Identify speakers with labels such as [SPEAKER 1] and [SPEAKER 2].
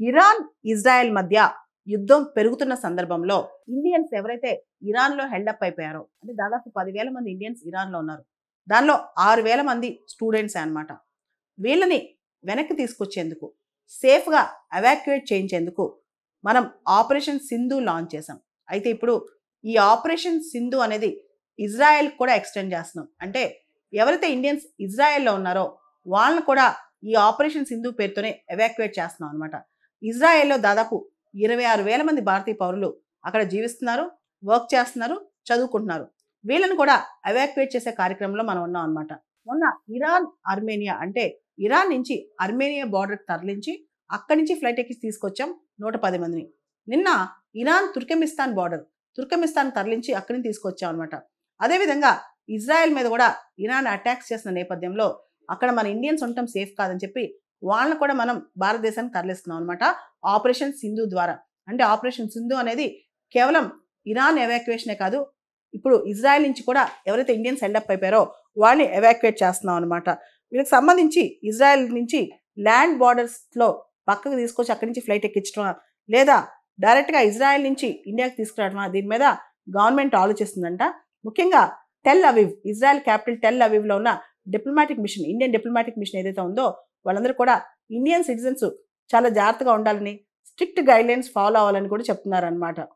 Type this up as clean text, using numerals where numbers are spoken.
[SPEAKER 1] Iran Israel మధ్య యుద్ధం పెరుగుతున్న సందర్భంలో ఇండియన్స్ ఎవరైతే ఇరాన్లో హెల్డప్ అయిపోయారో అంటే దాదాపు 10,000 మంది ఇండియన్స్ ఇరాన్లో ఉన్నారు. దానిలో 6,000 మంది స్టూడెంట్స్ అన్నమాట. వీళ్ళని వెనక్కి తీసుకొచ్చేందుకు సేఫ్గా ఎవాక్యుయేట్ చేయించేందుకు మనం ఆపరేషన్ సింధు లాంచ్ చేసాం. అయితే ఇప్పుడు ఈ ఆపరేషన్ సింధు అనేది ఇజ్రాయెల్ కూడా ఎక్స్టెండ్ చేస్తున్నాం. అంటే ఎవరైతే ఇండియన్స్ ఇజ్రాయెల్లో ఉన్నారో వాళ్ళని కూడా ఈ ఆపరేషన్ సింధు పేరుతోనే ఎవాక్యుయేట్ చేస్తున్నాం అనమాట. ఇజ్రాయెల్లో దాదాపు 26,000 మంది భారతీయ పౌరులు అక్కడ జీవిస్తున్నారు, వర్క్ చేస్తున్నారు, చదువుకుంటున్నారు. వీళ్ళని కూడా ఎవాక్యుయేట్ చేసే కార్యక్రమంలో మనం ఉన్నాం అనమాట. మొన్న ఇరాన్ ఆర్మేనియా అంటే ఇరాన్ నుంచి ఆర్మేనియా బార్డర్కి తరలించి అక్కడి నుంచి ఫ్లైట్ ఎక్కి తీసుకొచ్చాం 110 మందిని. నిన్న ఇరాన్ తుర్కెమిస్తాన్ బార్డర్ తుర్కెమిస్తాన్ తరలించి అక్కడి నుంచి తీసుకొచ్చాం అనమాట. అదేవిధంగా ఇజ్రాయెల్ మీద కూడా ఇరాన్ అటాక్స్ చేసిన నేపథ్యంలో అక్కడ మన ఇండియన్స్ ఉండటం సేఫ్ కాదని చెప్పి వాళ్ళని కూడా మనం భారతదేశానికి తరలిస్తున్నాం అనమాట ఆపరేషన్ సింధు ద్వారా. అంటే ఆపరేషన్ సింధు అనేది కేవలం ఇరాన్ ఎవాక్యుయేషనే కాదు, ఇప్పుడు ఇజ్రాయెల్ నుంచి కూడా ఎవరైతే ఇండియన్స్ హెల్డప్ అయిపోయారో వాళ్ళని ఎవాక్యుయేట్ చేస్తున్నాం అనమాట. వీళ్ళకి సంబంధించి ఇజ్రాయెల్ నుంచి ల్యాండ్ బార్డర్స్లో పక్కకు తీసుకొచ్చి అక్కడి నుంచి ఫ్లైట్ ఎక్కించడమా లేదా డైరెక్ట్గా ఇజ్రాయెల్ నుంచి ఇండియాకి తీసుకురావడమా దీని మీద గవర్నమెంట్ ఆలోచిస్తుందంట. ముఖ్యంగా Tel Aviv, Israel capital tell అవీవ్లో ఉన్న diplomatic machine, Indian diplomatic machine ఏదైతే ఉందో వాళ్ళందరూ కూడా ఇండియన్ సిటిజన్స్ చాలా జాగ్రత్తగా ఉండాలని, స్ట్రిక్ట్ గైడ్లైన్స్ ఫాలో అవ్వాలని కూడా చెప్తున్నారనమాట.